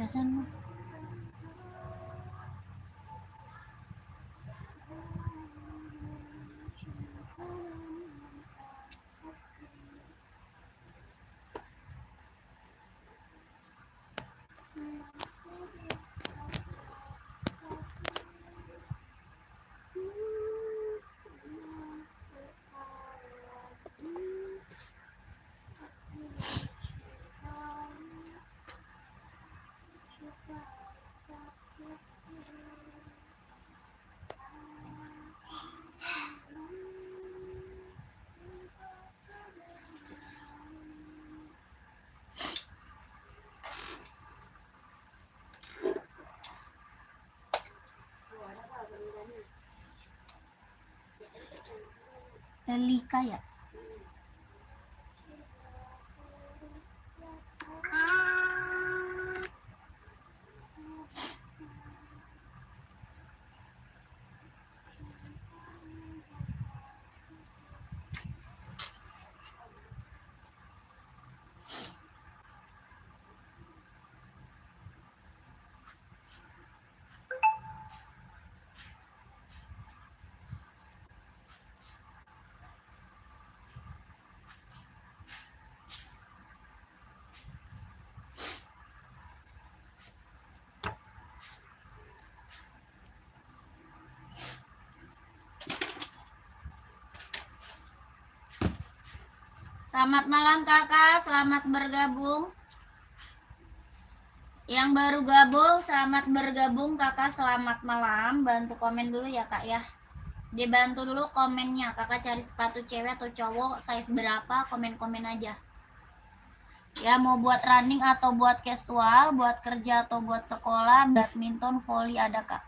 Pesan. Elika ya. Selamat malam kakak, selamat bergabung. Yang baru gabung, selamat bergabung kakak, selamat malam. Bantu komen dulu ya kak ya. Dibantu dulu komennya, kakak cari sepatu cewek atau cowok, size berapa, komen-komen aja. Ya mau buat running atau buat casual, buat kerja atau buat sekolah, badminton, volley ada kak.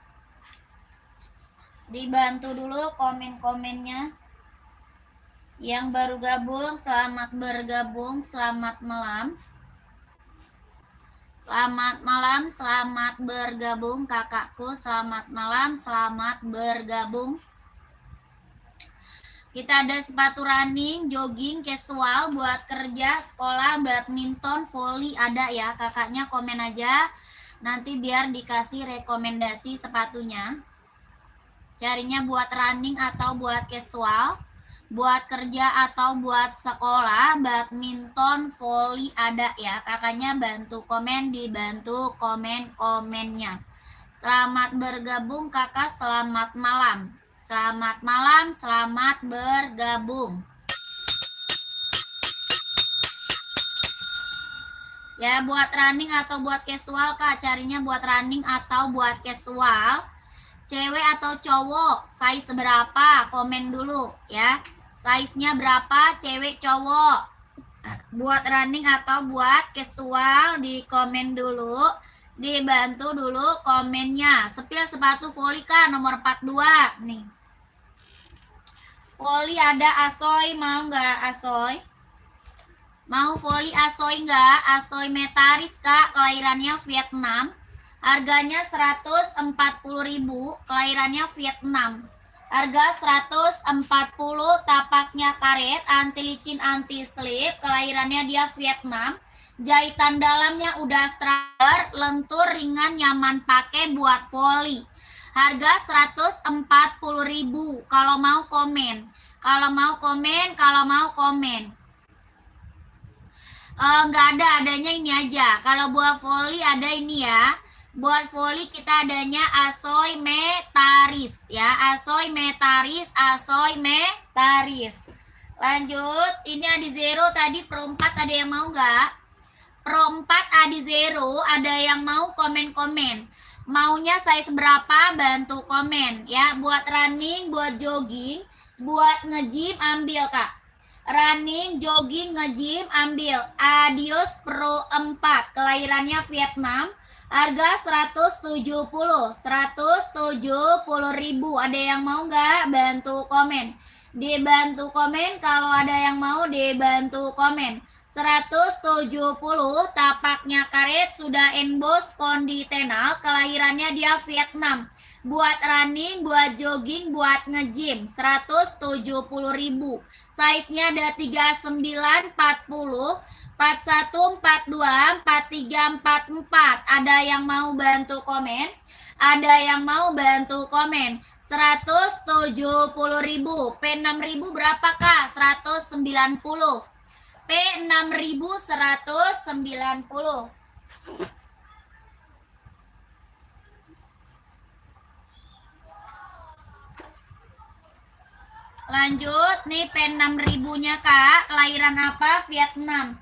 Dibantu dulu komen-komennya. Yang baru gabung, selamat bergabung, selamat malam. Selamat malam, selamat bergabung kakakku, selamat malam, selamat bergabung. Kita ada sepatu running, jogging, casual, buat kerja, sekolah, badminton, volley ada ya. Kakaknya komen aja, nanti biar dikasih rekomendasi sepatunya. Carinya buat running atau buat casual, buat kerja atau buat sekolah, badminton, volley ada ya. Kakaknya bantu komen, dibantu komen-komennya. Selamat bergabung kakak, selamat malam. Selamat malam, selamat bergabung. Ya buat running atau buat casual kak, carinya buat running atau buat casual. Cewek atau cowok, size berapa? Komen dulu ya. Size-nya berapa, cewek cowok? Buat running atau buat casual, di komen dulu. Dibantu dulu komennya. Sepil sepatu volley kan nomor 42 nih. Volley ada Asoy, mau nggak Asoy? Mau volley Asoy nggak? Asoy Metaris kak, kelahirannya Vietnam. Harganya 140.000, kelahirannya Vietnam. Harga 140, tapaknya karet, anti licin, anti slip, kelahirannya dia Vietnam. Jahitan dalamnya udah striker, lentur, ringan, nyaman pakai buat volley. Harga 140.000. Kalau mau komen. Kalau mau komen, kalau mau komen. Nggak ada, adanya ini aja. Kalau buat volley ada ini ya. Buat volley kita adanya Asoy Metaris ya. Asoy Metaris, Asoy Metaris. Lanjut, ini Adi Zero tadi Pro 4 ada yang mau nggak? Pro 4 Adi Zero ada yang mau komen-komen. Maunya size berapa? Bantu komen ya. Buat running, buat jogging, buat nge-gym ambil kak. Running, jogging, nge-gym ambil. Adios Pro 4, kelahirannya Vietnam. Harga 170.000. Ada yang mau nggak? Bantu komen. Dibantu komen kalau ada yang mau, dibantu komen. 170, tapaknya karet, sudah emboss konditenal, kelahirannya dia Vietnam. buat running, buat jogging, buat nge-gym 170.000. Size-nya ada 39, 40, 41, 42, 43, 44. Ada yang mau bantu komen? Ada yang mau bantu komen? 170.000. P6000 berapa Kak? 190. P6190. Lanjut, nih P6000-nya Kak, kelahiran apa? Vietnam.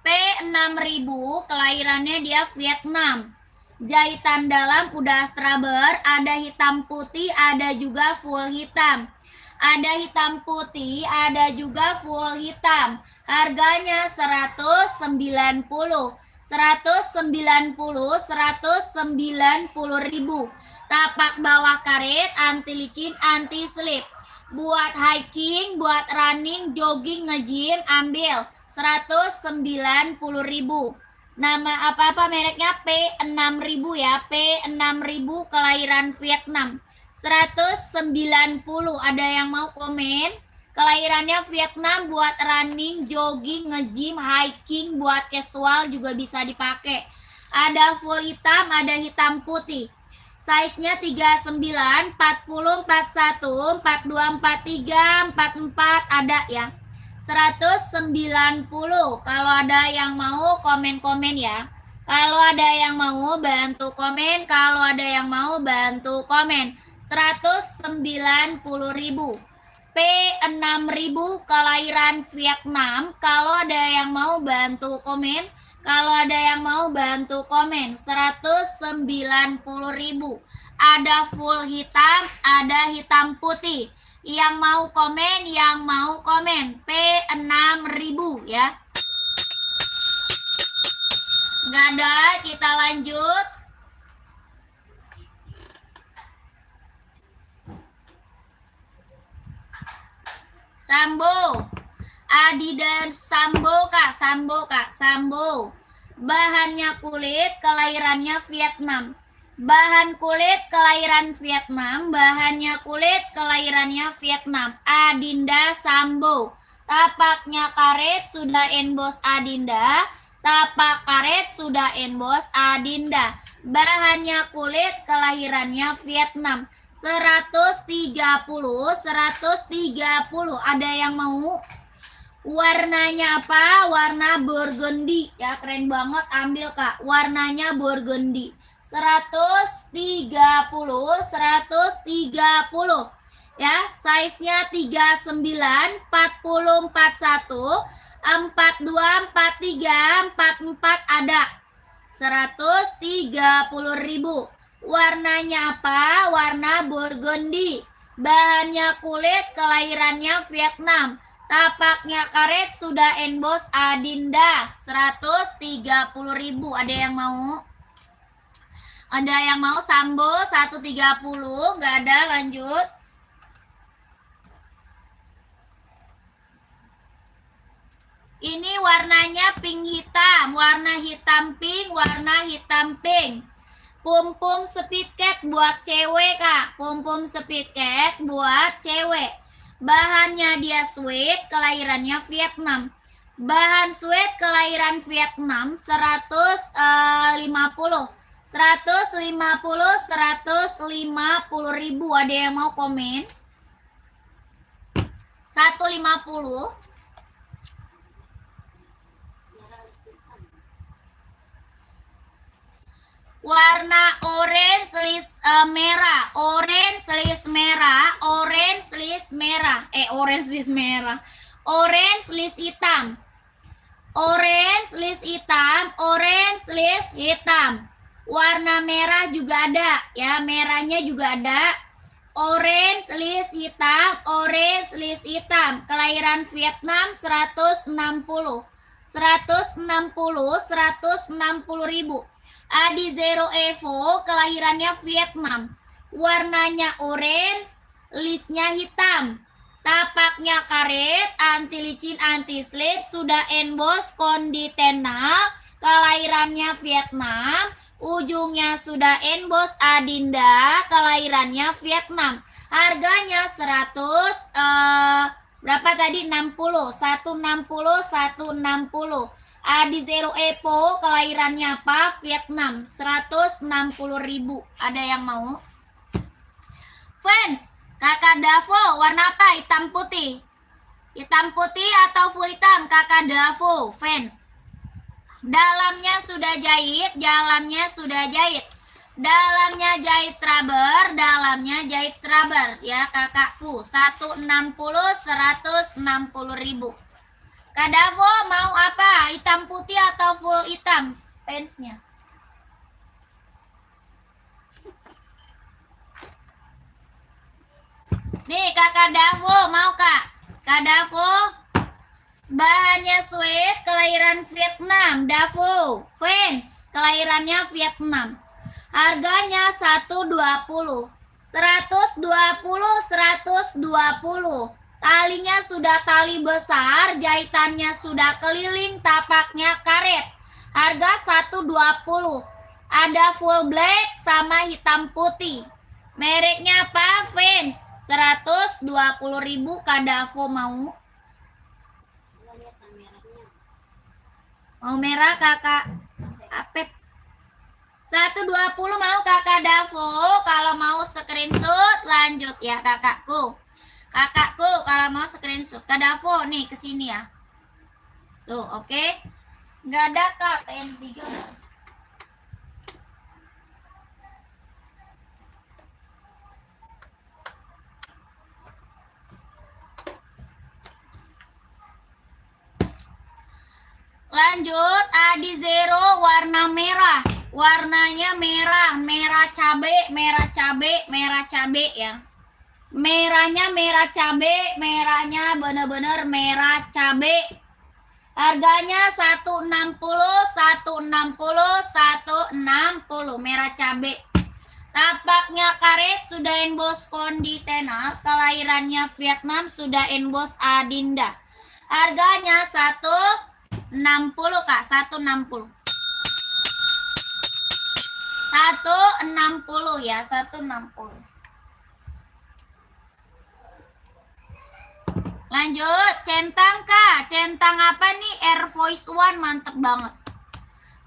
P6000 kelahirannya dia Vietnam. Jahitan dalam udah straber, ada hitam putih, ada juga full hitam. Ada hitam putih, ada juga full hitam. Harganya 190. 190.000. Tapak bawah karet, anti licin, anti slip. Buat hiking, buat running, jogging, nge-gym, ambil 190.000. Nama apa-apa mereknya P6000 ya. P6000 kelahiran Vietnam. 190. Ada yang mau komen? Kelahirannya Vietnam, buat running, jogging, nge-gym, hiking, buat casual juga bisa dipakai. Ada full hitam, ada hitam putih. Size-nya 39, 40, 41, 42, 43, 44 ada ya. 190. Kalau ada yang mau komen-komen ya. Kalau ada yang mau bantu komen, kalau ada yang mau bantu komen. 190.000. P6000 kelahiran Vietnam. Kalau ada yang mau bantu komen, kalau ada yang mau bantu komen. 190.000. Ada full hitam, ada hitam putih. Yang mau komen, yang mau komen. P6000 ya. Nggak ada, kita lanjut. Sambo. Adidas Sambo Kak, Sambo Kak, Sambo. Bahannya kulit, kelahirannya Vietnam. Bahan kulit, kelahiran Vietnam. Bahannya kulit, kelahirannya Vietnam. Adinda Sambo. Tapaknya karet, sudah emboss Adinda. Tapak karet sudah emboss Adinda. Bahannya kulit, kelahirannya Vietnam. 130, 130. Ada yang mau? Warnanya apa? Warna burgundy ya, keren banget, ambil Kak. Warnanya burgundy. 130, 130 ya. Size-nya 39, 40, 41, 42, 43, 44 ada. 130.000. Warnanya apa? Warna burgundy. Bahannya kulit, kelahirannya Vietnam. Tapaknya karet, sudah emboss Adinda. 130.000. Ada yang mau? Ada yang mau Sambo 130? Nggak ada, lanjut. Ini warnanya pink hitam, warna hitam pink, warna hitam pink. Pum-pum speed cat buat cewek Kak. Pum-pum speed cat buat cewek. Bahannya dia suede, kelahirannya Vietnam. Bahan suede kelahiran Vietnam 150. 150.000. Ada yang mau komen? 150. Warna orange list merah, orange list merah, orange list merah, orange list merah, orange list hitam, orange list hitam, orange list hitam. Warna merah juga ada ya, merahnya juga ada. Orange list hitam, orange list hitam. Kelahiran Vietnam 160. 160.000. Adi Zero Evo kelahirannya Vietnam. Warnanya orange, listnya hitam. Tapaknya karet, anti licin, anti slip, sudah emboss konditenal. Kelahirannya Vietnam. Ujungnya sudah emboss Adinda, kelahirannya Vietnam. Harganya 100 berapa tadi? 60. 160, 160. Adi Zero Epo, kelahirannya apa? Vietnam. 160.000. Ada yang mau? Fans, Kakak Davo, warna apa? Hitam putih. Hitam putih atau full hitam? Kakak Davo, fans. Dalamnya sudah jahit, dalamnya sudah jahit. Dalamnya jahit rubber, dalamnya jahit rubber ya kakakku. 160, 160.000. Kak Davo mau apa? Hitam putih atau full hitam? Fansnya. Nih kakak Davo mau kak? Kak Davo, bahannya sweat, kelahiran Vietnam. Davo, fans, kelahirannya Vietnam. Harganya 120. 120, 120. Talinya sudah tali besar, jahitannya sudah keliling, tapaknya karet. Harga 120. Ada full black sama hitam putih. Mereknya apa, fans? 120.000. Kak Davo mau? Mau merah kakak Apep? 120 mau kakak Davo. Kalau mau screenshot lanjut ya kakakku. Kakakku kalau mau screenshot. Kak Davo nih kesini ya. Tuh oke. Okay. Nggak ada kak TN3. Lanjut, Adi Zero warna merah. Warnanya merah, merah cabe, merah cabe, merah cabe ya. Merahnya merah cabe, merahnya bener-bener merah cabe. Harganya 160, 160, 160 merah cabe. Tapaknya karet, sudah emboss konditenal, kelahirannya Vietnam, sudah emboss Adinda. Harganya 160 kak, 160. 160 ya, 160. Lanjut, centang kak. Centang apa nih? Air Voice One, mantep banget.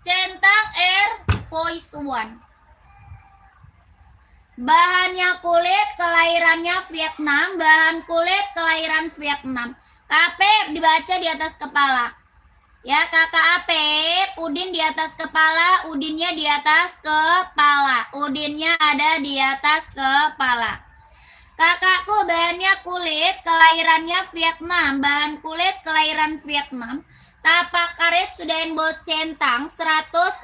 Centang Air Voice One. Bahannya kulit, kelahirannya Vietnam. Bahan kulit, kelahiran Vietnam. Kapep dibaca di atas kepala. Ya kakak Apep, udin di atas kepala, udinnya di atas kepala. Udinnya ada di atas kepala. Kakakku bahannya kulit, kelahirannya Vietnam. Bahan kulit, kelahiran Vietnam. Tapak karet sudah emboss centang, 160.000.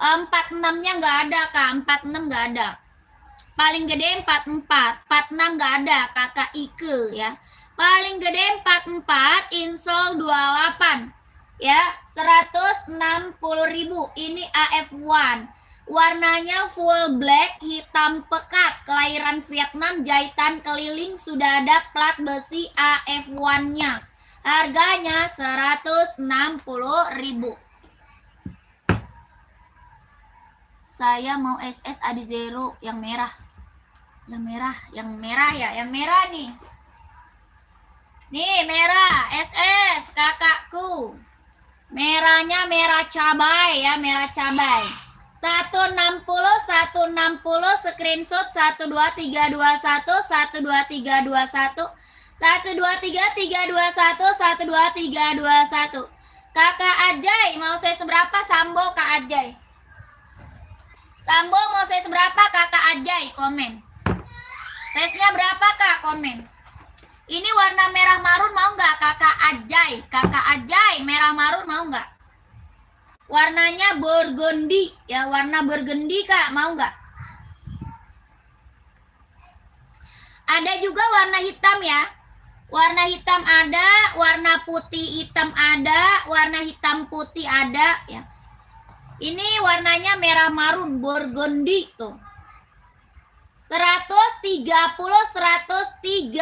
46-nya nggak ada kak, 46 nggak ada. Paling gede 44, 46 nggak ada kakak Ike ya. Paling gede 44, insol 28 ya, 160.000. Ini AF1. Warnanya full black, hitam pekat, kelahiran Vietnam, jahitan keliling, sudah ada plat besi AF1-nya. Harganya 160.000. Saya mau SS Adi Zero yang merah. Yang merah ya, yang merah nih. Nih merah, SS kakakku. Merahnya merah cabai ya, merah cabai. 160, 160, screenshot 12321, 12321, 123 321, 12321. Kakak Ajay, mau saya seberapa Sambo Kak Ajay? Sambo mau saya seberapa kakak Ajay? Komen. Size-nya berapa kak? Komen. Ini warna merah marun mau nggak kakak Ajay? Kakak Ajay merah marun mau nggak? Warnanya burgundy ya, warna burgundy kak, mau nggak? Ada juga warna hitam ya. Warna hitam ada, warna putih hitam ada, warna hitam putih ada ya. Ini warnanya merah marun burgundy tuh. 130, 130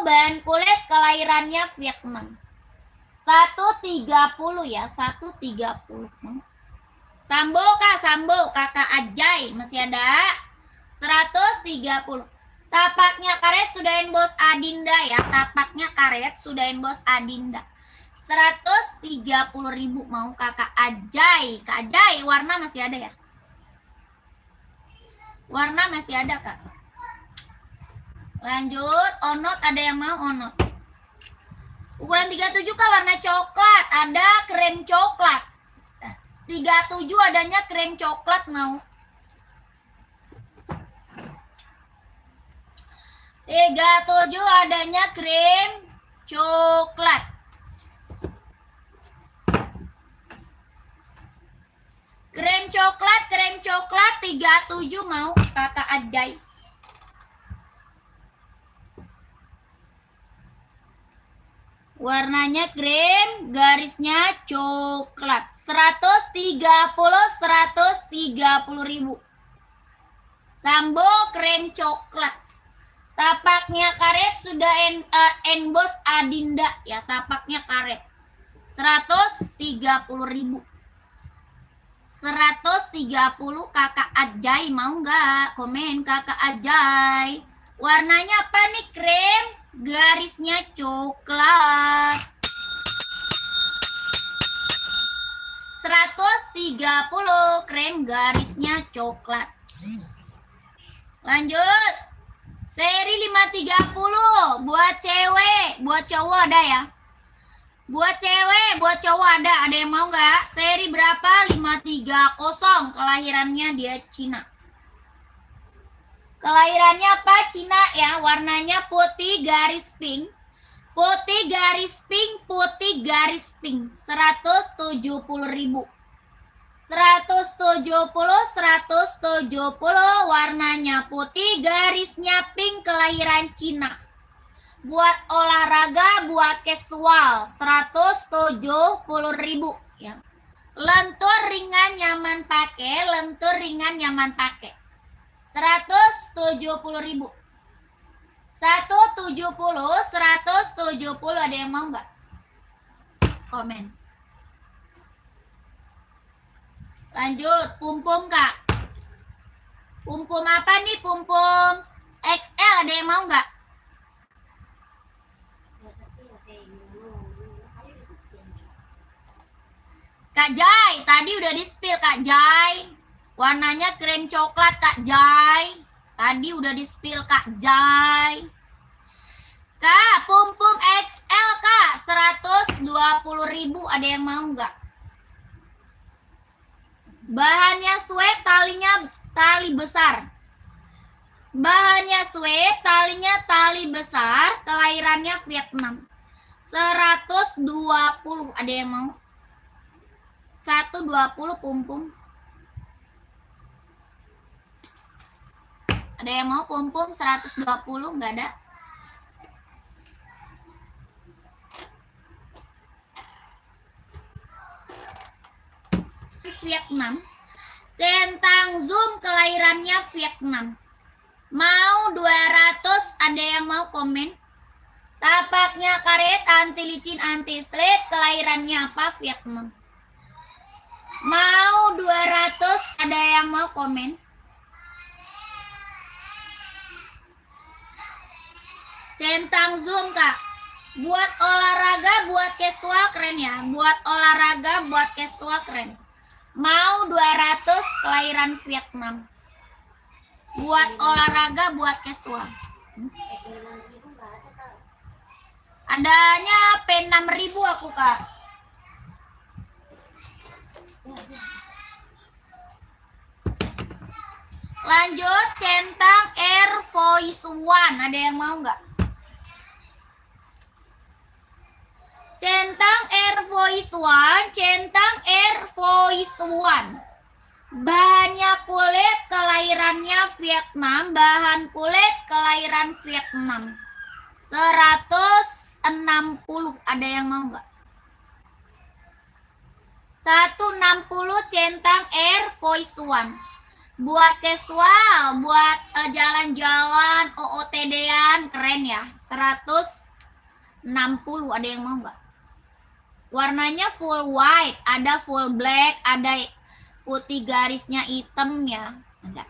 bahan kulit, kelahirannya Vietnam. 130 ya, 130. Sambo Kak, Sambo. Kakak Ajay masih ada. 130. Tapaknya karet sudah bos Adinda ya. Tapaknya karet sudah bos Adinda. 130.000 mau Kakak Ajay. Kak Ajay, warna masih ada ya? Warna masih ada Kak. Lanjut, onot ada yang mau onot. Ukuran 37 Kak, warna coklat. Ada krem coklat. 37 adanya krem coklat mau. 37 adanya krem coklat. Krem coklat 37 mau Kakak Ajay. Warnanya krem, garisnya coklat. 130.000. Sambo krem coklat. Tapaknya karet sudah emboss Adinda ya, tapaknya karet. 130.000. 130 Kakak Ajay mau nggak? Komen Kakak Ajay. Warnanya apa nih? Krem, garisnya coklat. 130 krem garisnya coklat. Lanjut. Seri 530 buat cewek, buat cowok ada ya? Buat cewek, buat cowok ada. Ada yang mau nggak? Seri berapa? 530. Kelahirannya dia Cina. Kelahirannya apa? Cina ya. Warnanya putih garis pink. Putih garis pink, putih garis pink. 170.000. 170, warnanya putih, garisnya pink, kelahiran Cina. Buat olahraga, buat casual, 170.000 ya. Lentur ringan nyaman pakai, lentur ringan nyaman pakai. 170.000. 170 ada yang mau nggak? Komen. Lanjut, pumpum Kak. Pumpum apa nih? Pumpum XL ada yang mau nggak? Kak Jai, tadi udah di-spill Kak Jai. Warnanya krem coklat Kak Jai. Tadi udah di-spill Kak Jai. Kak, pumpum XL Kak, 120.000 ada yang mau nggak? Bahannya suede, talinya tali besar. Bahannya suede, talinya tali besar, kelahirannya Vietnam. 120 ada yang mau? 120 pumpum. Ada yang mau pumpum 120? Nggak ada. Vietnam. Centang Zoom kelahirannya Vietnam. Mau 200, ada yang mau komen? Tapaknya karet, anti licin, anti slip, kelahirannya apa? Vietnam. Mau 200, ada yang mau komen? Centang Zoom Kak. Buat olahraga, buat casual keren ya. Buat olahraga, buat casual keren. Mau 200, kelahiran Vietnam. Buat olahraga, buat casual. Adanya P6000 aku Kak. Lanjut, centang Air Voice One. Ada yang mau nggak? Centang Air Voice One, centang Air Voice One. Bahannya kulit, kelahirannya Vietnam. Bahan kulit, kelahiran Vietnam. 160, ada yang mau nggak? 160 centang Air Voice One. Buat casual, buat jalan-jalan, OOTD-an, keren ya. 160, ada yang mau nggak? Warnanya full white, ada full black, ada Putih garisnya hitam ya. Ada.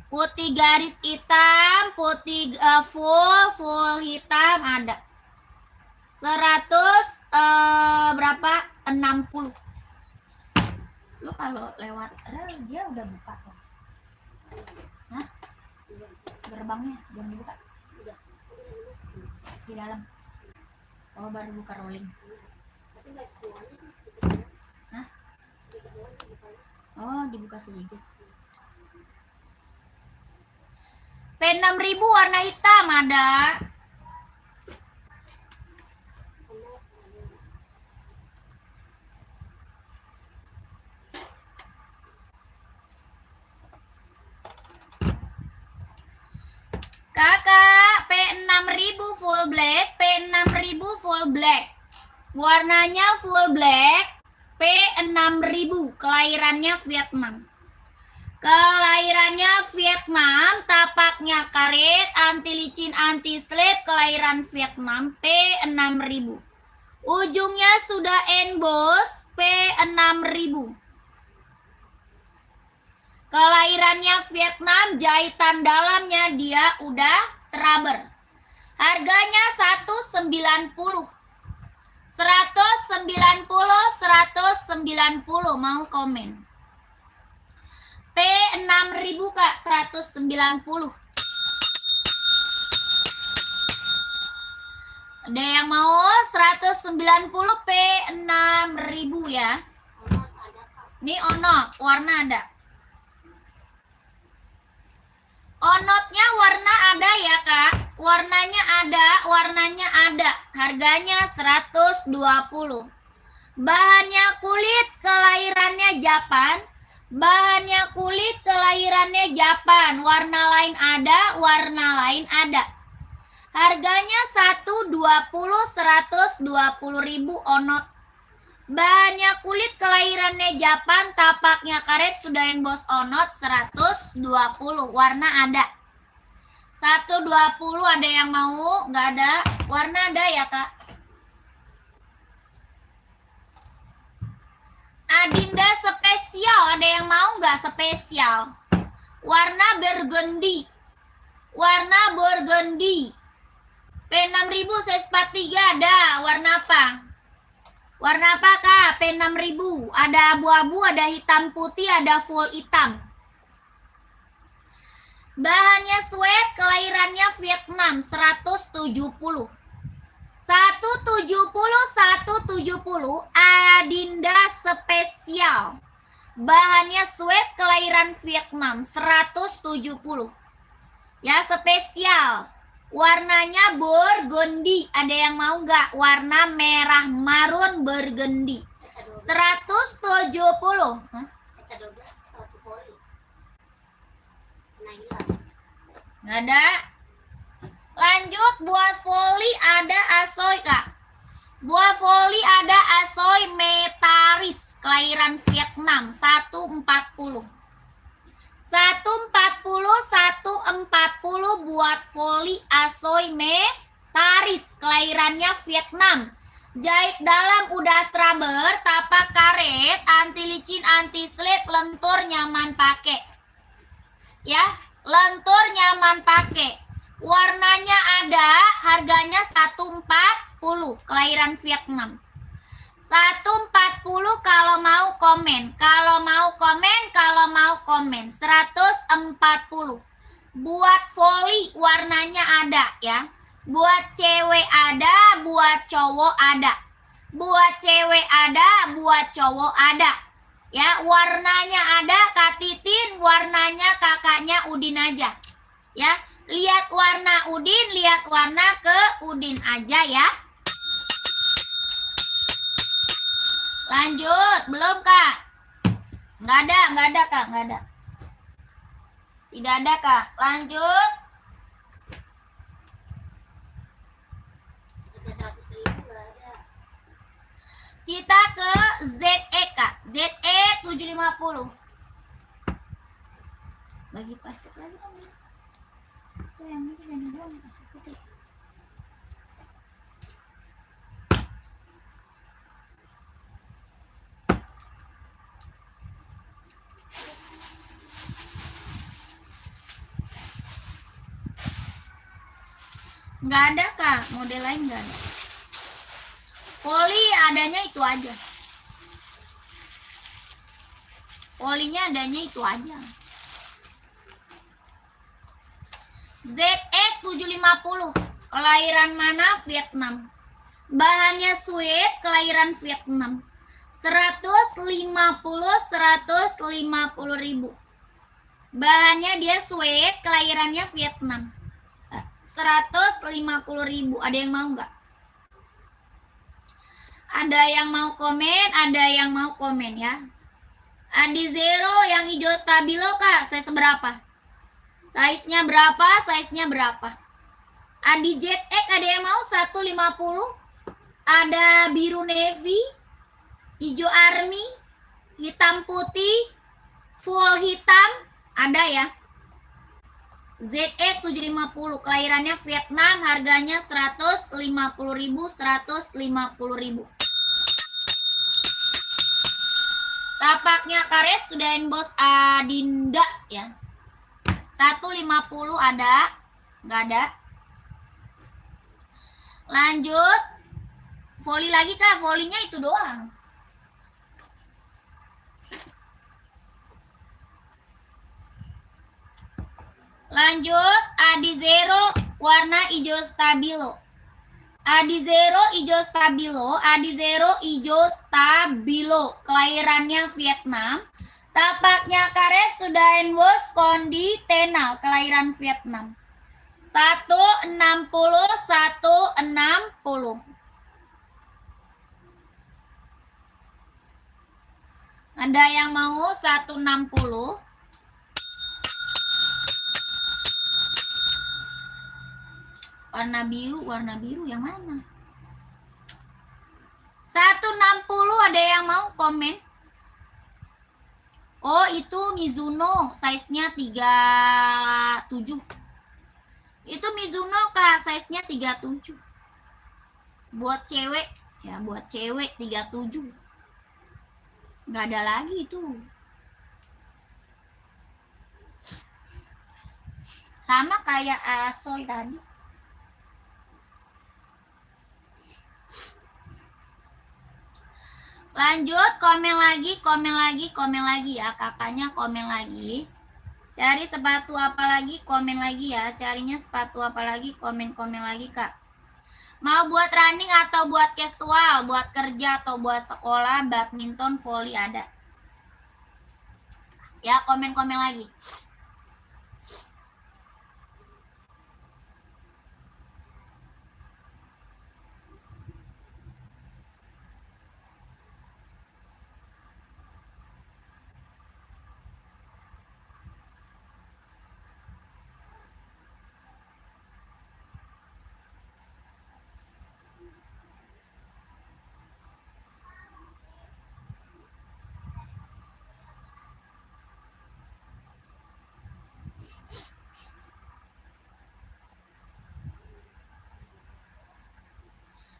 Putih garis hitam, putih full hitam ada. 100 berapa? 60. Lu kalau lewat dia udah buka tuh. Hah? Gerbangnya belum dibuka. Di dalam. Oh, baru buka rolling. Hah? Oh, dibuka sedikit. P6000 warna hitam ada. Kakak, P6000 full black, P6000 full black. Warnanya full black, P6000, kelahirannya Vietnam. Kelahirannya Vietnam, tapaknya karet, anti licin, anti slip, kelahiran Vietnam, P6000. Ujungnya sudah emboss, P6000. Kelahirannya Vietnam, jahitan dalamnya dia udah rubber. Harganya 190. 190, mau komen. P6000 Kak, 190. Ada yang mau 190 P6000 ya. Ini onot, warna ada. Onotnya warna ada ya Kak. Warnanya ada. Harganya 120. Bahannya kulit, kelahirannya Japan. Warna lain ada. Harganya 120.000 onot. Bahannya kulit, kelahirannya Japan, tapaknya karet, sudah emboss onot, 120. Warna ada. 120, ada yang mau? Nggak ada. Warna ada ya Kak. Adinda spesial, ada yang mau nggak spesial? Warna burgundy. P6000 size 43 ada. Warna apa? Warna apa Kak? P6000. Ada abu-abu, ada hitam putih, ada full hitam. Bahannya sweat, kelahirannya Vietnam, 170. 170 Adinda spesial. Bahannya sweat, kelahiran Vietnam, 170. Ya, spesial. Warnanya burgundy. Ada yang mau nggak? Warna merah marun burgundy. 170. Hah? Nggak ada. Lanjut, buat volley ada Asoy Kak. Buat volley ada Asoy Metaris, kelahiran Vietnam, 140. 140 buat volley Asoy Metaris, kelahirannya Vietnam. Jahit dalam udah rubber, tapak karet, anti licin, anti slip, lentur nyaman pakai. Ya, lentur nyaman pakai. Warnanya ada, harganya 140, kelahiran Vietnam. 140 kalau mau komen. 140. Buat volley warnanya ada ya. Buat cewek ada, buat cowok ada. Buat cowok ada. Ya, warnanya ada, Kak Titin, warnanya kakaknya Udin aja. Ya, lihat warna Udin, lihat warna ke Udin aja ya. Lanjut, belum Kak? Nggak ada Kak, nggak ada. Tidak ada Kak, lanjut. Kita ke ZE Kak, ZE 750. Bagi plastik lagi dong. Itu yang ini jangan buang plastik putih. Nggak ada Kak, model lain nggak ada. Poli adanya itu aja. Polinya adanya itu aja. ZX750, kelahiran mana? Vietnam. Bahannya suede, kelahiran Vietnam. 150 ribu. Bahannya dia suede, kelahirannya Vietnam. 150 ribu. Ada yang mau nggak? Ada yang mau komen? Ada yang mau komen ya? Adi Zero yang hijau stabilo Kak, size berapa? Size-nya berapa? Size-nya berapa? Adi ZX ada yang mau 150? Ada biru navy, hijau army, hitam putih, full hitam, ada ya? ZX 750, kelahirannya Vietnam, harganya 150.000, 150.000. Tapaknya karet sudah emboss Adinda ya. 150 ada? Nggak ada. Lanjut. Voli lagi Kak, volinya itu doang. Lanjut, Adi Zero warna hijau stabilo. Adi Zero hijau stabilo, Adi Zero hijau stabilo. Kelahirannya Vietnam. Tapaknya karet sudah emboss kondi tenal, kelahiran Vietnam. 160, 160. Ada yang mau 160? Warna biru yang mana? 160 ada yang mau komen? Oh, itu Mizuno, size-nya 37. Itu Mizuno Kak, size-nya 37. Buat cewek, ya buat cewek 37. Nggak ada lagi itu. Sama kayak Asoy tadi. Lanjut, komen lagi ya. Kakaknya komen lagi. Cari sepatu apa lagi, komen lagi ya. Carinya sepatu apa lagi, komen lagi Kak. Mau buat running atau buat casual, buat kerja atau buat sekolah, badminton, volley ada. Ya, komen lagi.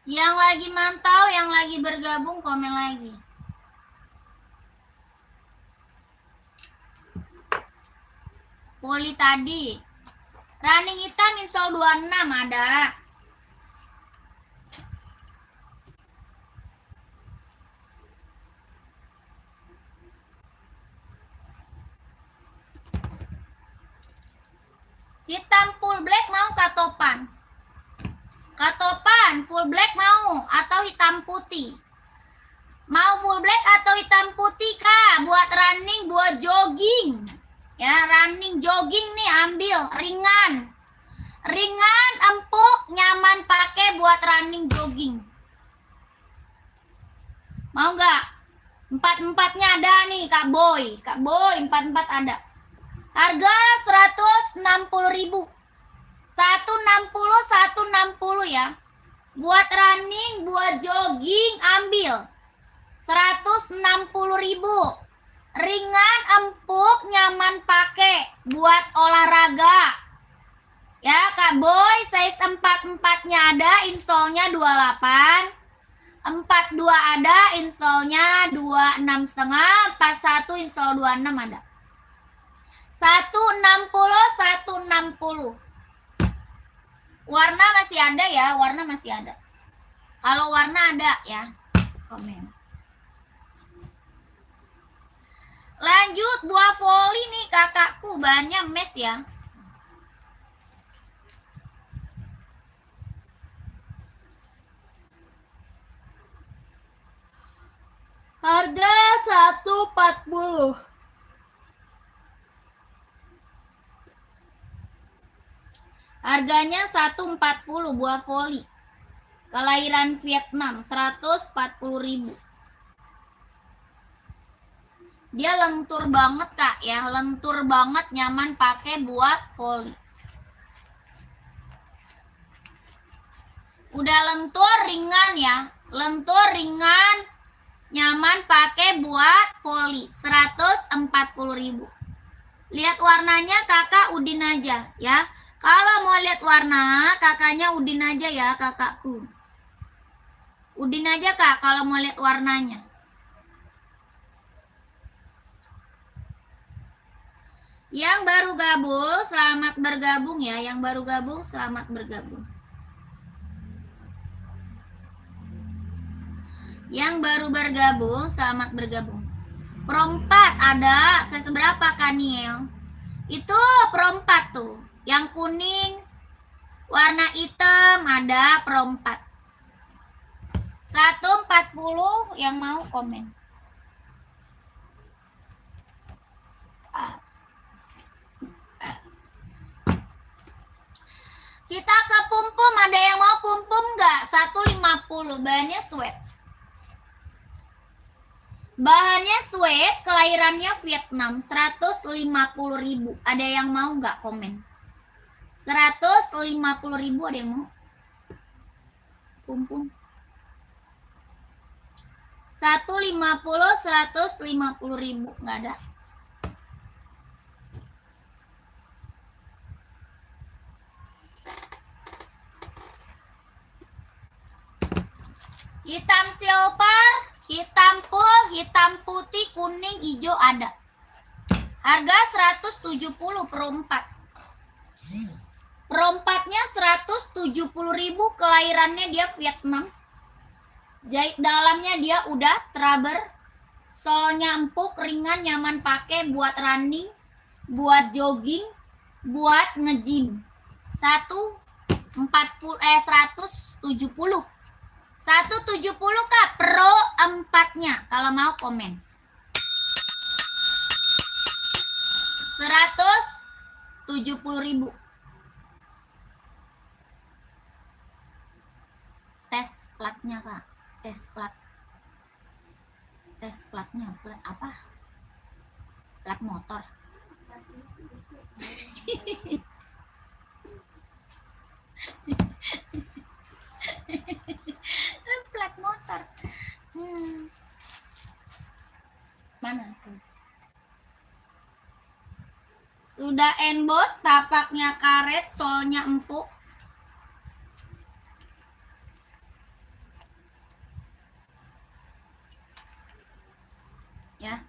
Yang lagi mantau, yang lagi bergabung, komen lagi. Poli tadi. Running hitam insol 26 ada. Hitam full black mau katopan? Katopan full black mau atau hitam putih? Mau full black atau hitam putih Kak? Buat running, buat jogging. Ya, running jogging nih ambil, ringan. Ringan, empuk, nyaman pakai buat running jogging. Mau nggak? 4-4-nya ada nih Kak Boy. Kak Boy 4-4 ada. Harga 160.000. 160 ya. Buat running, buat jogging ambil. 160.000. Ringan, empuk, nyaman pakai buat olahraga. Ya, Kak Boy, size 44-nya ada, insolnya 28. 42 ada, insolnya 26,5. 41 insol 26 ada. 160, 160. Warna masih ada ya, warna masih ada. Kalau warna ada ya, komen. Lanjut buah voli nih kakakku, bahannya mes ya. Harga 140. Harganya 140 buah voli. Kelahiran Vietnam, 140.000. Dia lentur banget kak ya, lentur banget, nyaman pakai buat voli. Udah lentur ringan ya, lentur ringan, nyaman pakai buat voli, 140.000. Lihat warnanya kakak udin aja ya. Kalau mau lihat warna, kakaknya udin aja ya kakakku. Udin aja kak kalau mau lihat warnanya. Yang baru gabung, selamat bergabung ya. Yang baru gabung, selamat bergabung. Yang baru bergabung, selamat bergabung. Perompat ada, seberapa Kaniel? Itu perompat tuh. Yang kuning, warna hitam ada perompat. 140 yang mau komen. Kita ke pum-pum, ada yang mau pum-pum nggak? 150, bahannya sweat. Bahannya sweat, kelahirannya Vietnam, 150.000. Ada yang mau nggak komen? 150.000 ada yang mau? Pum-pum. 150.000 nggak ada. Hitam silver, hitam full, hitam putih, kuning, hijau ada. Harga 170 perompat. Perompatnya 170.000, kelahirannya dia Vietnam. Jahit dalamnya dia udah rubber. Solnya empuk, ringan, nyaman pakai buat running, buat jogging, buat nge-gym. 170. 170 kak, pro 4-nya. Kalau mau komen. 170.000. Tes platnya kak, tes plat. Tes platnya, plat apa? Plat motor. Plat motor. Mana tuh? Sudah emboss, tapaknya karet, solnya empuk. Ya.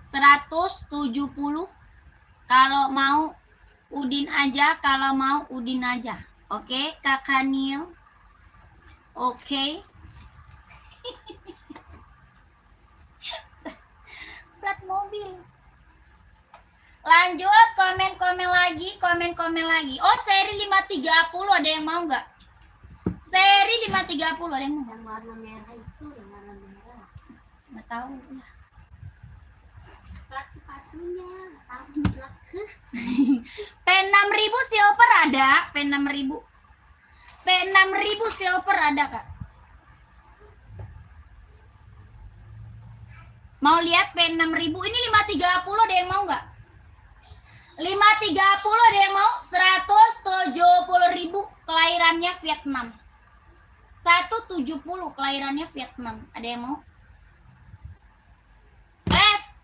$170. Kalau mau udin aja, kalau mau udin aja. Oke, kakak Neil. Oke. Plat mobil. Lanjut, komen-komen lagi, komen-komen lagi. Oh, seri 530 ada yang mau nggak? Seri 530 ada yang mau? Yang warna merah itu, yang warna merah. Nggak tahu. Plat sepatunya, tahu plat. P6000 silver ada, P6000. P6000 silver ada kak. Mau lihat P6000? Ini 530 ada yang mau nggak? 530 ada yang mau? 170.000, kelahirannya Vietnam. 170 kelahirannya Vietnam. Ada yang mau?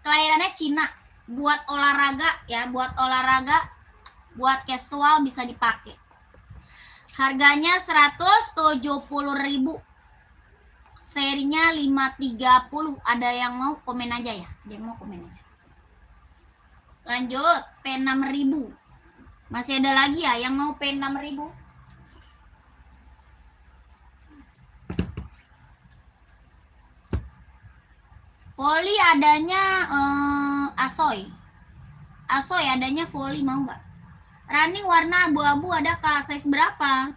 Kelahirannya Cina. Buat olahraga ya, buat olahraga, buat casual bisa dipakai. Harganya 170.000. Serinya 530. Ada yang mau komen aja ya? Ada yang mau komen aja. Lanjut, P6000. Masih ada lagi ya yang mau P6000? Volley adanya Asoy. Asoy adanya volley, mau nggak? Running warna abu-abu ada Kak, size berapa?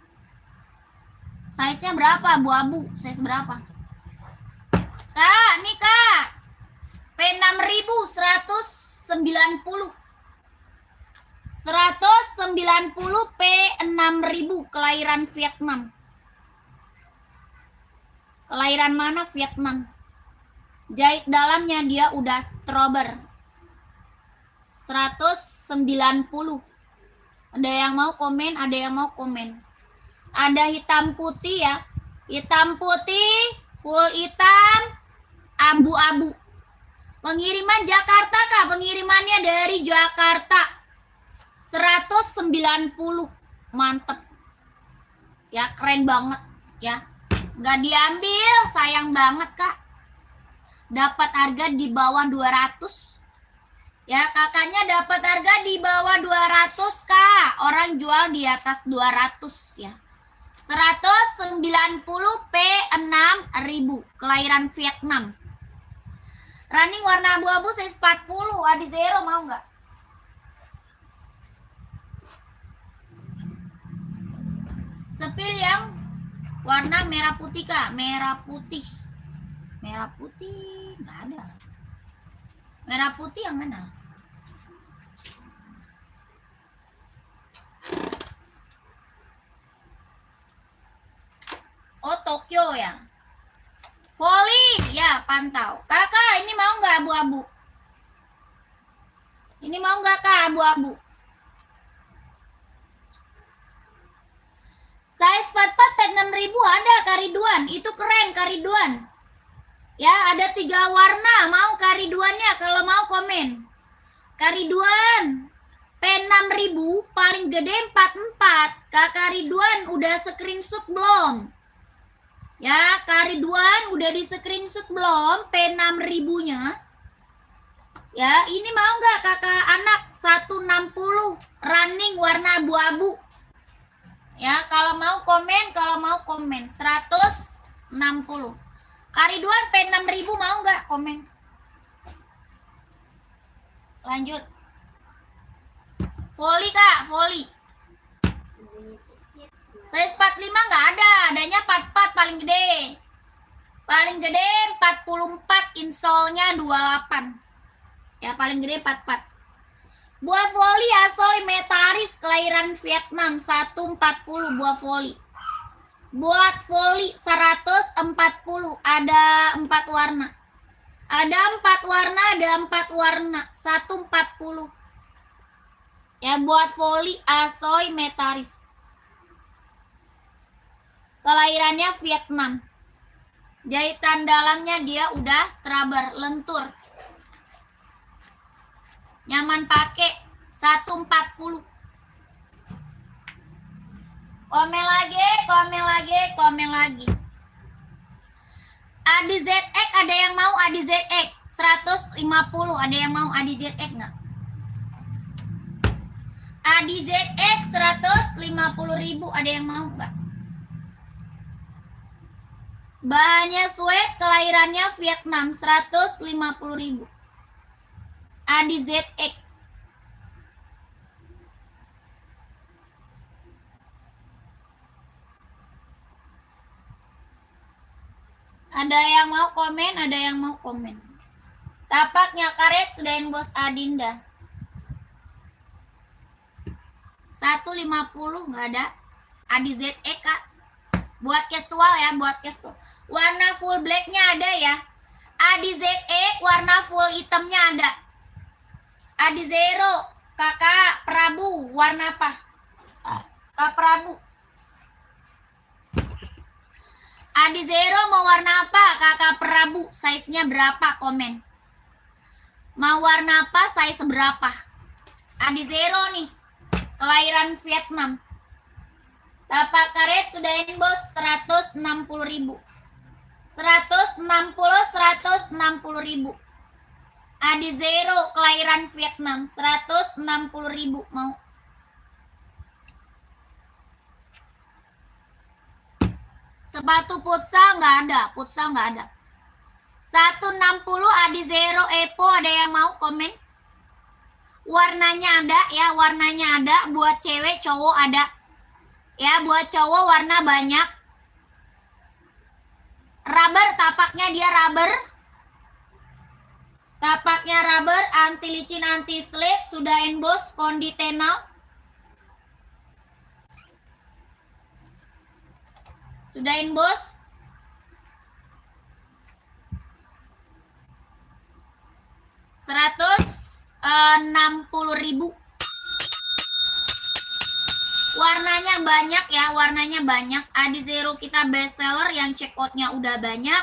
Size-nya berapa? Abu-abu, size berapa? Kak, nih Kak. P6000 190. 190 P6000 kelahiran Vietnam. Kelahiran mana? Vietnam. Jahit dalamnya dia udah strober. 190. Ada yang mau komen? Ada yang mau komen? Ada hitam putih ya. Hitam putih, full hitam, abu-abu. Pengiriman Jakarta Kak, pengirimannya dari Jakarta. 190. Mantep. Ya, keren banget ya. Nggak diambil, sayang banget Kak. Dapat harga di bawah 200. Ya, kakaknya dapat harga di bawah 200 Kak. Orang jual di atas 200 ya. 190 P6000 kelahiran Vietnam. Running warna abu-abu size 40. Adi Zero mau nggak? Sepil yang warna merah putih Kak. Merah putih. Merah putih nggak ada. Merah putih yang mana? Oh, Tokyo ya. Volley, ya pantau. Kakak, ini mau nggak abu-abu? Ini mau nggak Kak abu-abu? Size 44 pet 6000 ada Kariduan. Itu keren Kariduan. Ya, ada 3 warna. Mau Kariduannya kalau mau komen. Kariduan P6000 paling gede 44. Kak Kariduan udah screenshot belum? Ya, Kariduan udah di screenshot belum P6000-nya? Ya, ini mau nggak kakak anak 160 running warna abu-abu? Ya, kalau mau komen 160. Kariduan P6000 mau nggak komen? Lanjut. Volley Kak, volley. Size 45 nggak ada, adanya 44 paling gede. Paling gede 44, insole-nya 28. Ya, paling gede 44. Buah volley Asoy Metaris kelahiran Vietnam 140 buah volley. Buat volley 140 ada 4 warna. Ada 4 warna, ada 4 warna 140. Ya, buat volley Asoy Metaris. Kelahirannya Vietnam. Jahitan dalamnya dia udah straber, lentur. Nyaman pakai 140. Komen lagi. Adi ZX ada yang mau Adi ZX 150, ada yang mau Adi ZX nggak? Adi ZX 150.000, ada yang mau nggak? Bahannya sweat, kelahirannya Vietnam 150.000. Adi ZX. Ada yang mau komen, ada yang mau komen. Tapaknya karet sudahin bos Adinda. 150 nggak ada. Adi ZX Kak. Buat casual ya, buat casual. Warna full blacknya ada ya. Adi ZX warna full hitamnya ada. Adi Zero, Kakak Prabu, warna apa? Kak Prabu. Adi Zero mau warna apa? Kakak Prabu, size-nya berapa? Komen. Mau warna apa? Size berapa? Adi Zero nih, kelahiran Vietnam. Tapak karet sudah bos 160.000. 160.000. Adi Zero kelahiran Vietnam 160.000 mau. Sepatu futsal nggak ada, futsal nggak ada. 160 Adi Zero Epo, ada yang mau komen? Warnanya ada ya, warnanya ada. Buat cewek cowok ada. Ya, buat cowok warna banyak. Rubber, tapaknya dia rubber. Tapaknya rubber, anti licin, anti slip, sudah emboss, konditenal. Sudah emboss. Rp160.000. Warnanya banyak ya, warnanya banyak. Adi Zero kita bestseller, yang check outnya udah banyak,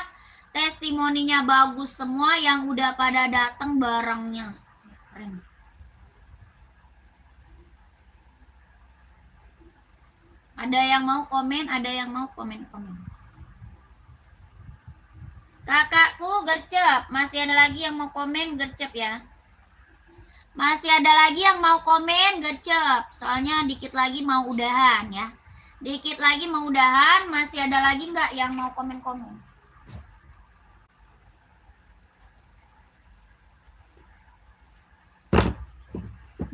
testimoninya bagus semua, yang udah pada datang barangnya. Keren. Ada yang mau komen, ada yang mau komen-komen. Kakakku gercep, masih ada lagi yang mau komen, gercep ya. Masih ada lagi yang mau komen, gercep. Soalnya dikit lagi mau udahan ya. Dikit lagi mau udahan, masih ada lagi nggak yang mau komen-komen?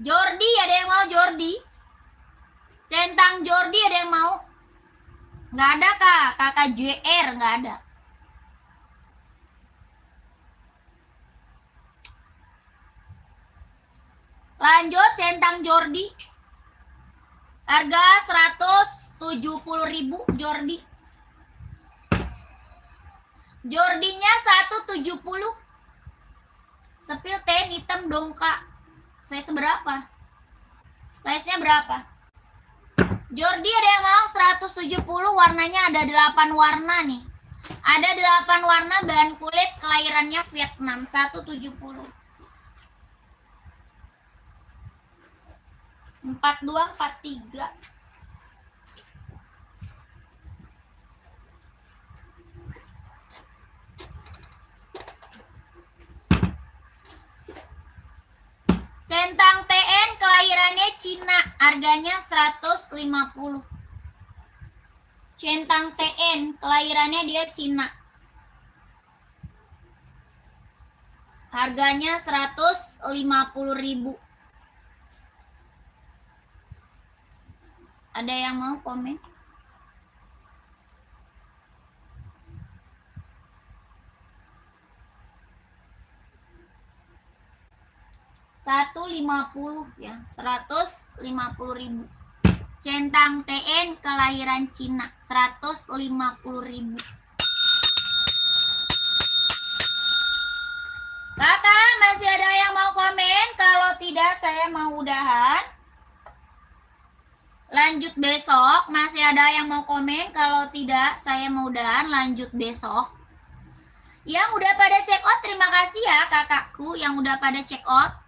Jordi, ada yang mau Jordi? Centang Jordi ada yang mau? Nggak ada kak, kakak JR nggak ada. Lanjut, centang Jordi. Harga 170.000 Jordi. Jordinya 170. Sepil ten hitam dong kak. Size berapa? Size-nya berapa? Jordi ada yang mau 170, warnanya ada 8 warna nih. Ada 8 warna, bahan kulit, kelahirannya Vietnam, 170. 42, 43. Centang TN kelahirannya Cina, harganya 150. Centang TN kelahirannya dia Cina. Harganya 150.000. Ada yang mau komen? $150 ya, 150.000. Centang TN kelahiran Cina, 150.000. Kakak, masih ada yang mau komen? Kalau tidak, saya mau udahan. Lanjut besok. Masih ada yang mau komen? Kalau tidak, saya mau udahan. Lanjut besok. Yang udah pada check out, terima kasih ya kakakku yang udah pada check out.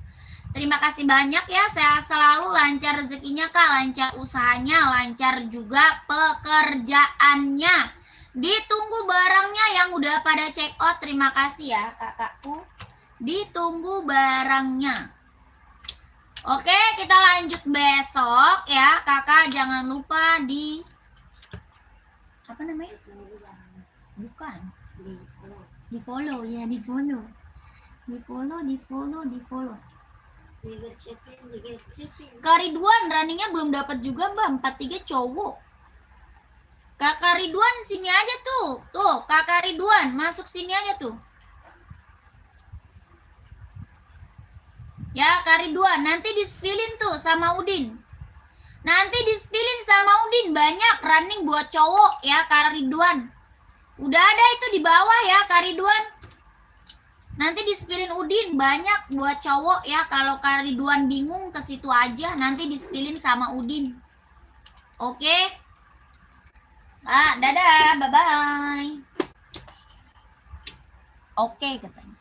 Terima kasih banyak ya, saya selalu lancar rezekinya kak, lancar usahanya, lancar juga pekerjaannya. Ditunggu barangnya yang udah pada check out, terima kasih ya kakakku. Ditunggu barangnya. Oke, kita lanjut besok ya kakak, jangan lupa di apa namanya? Bukan, di follow ya, di follow. Kak Ridwan runningnya belum dapat juga mbak, 43 cowok. Kakak Ridwan sini aja tuh, kakak Ridwan masuk sini aja tuh. Ya Kak Ridwan, nanti dispilin tuh sama Udin. Nanti dispilin sama Udin, banyak running buat cowok ya Kak Ridwan. Udah ada itu di bawah ya Kak Ridwan. Nanti dispilin Udin, banyak buat cowok ya. Kalau Kak Ridwan bingung, ke situ aja, nanti dispilin sama Udin. Oke? Dadah, bye-bye. Oke katanya.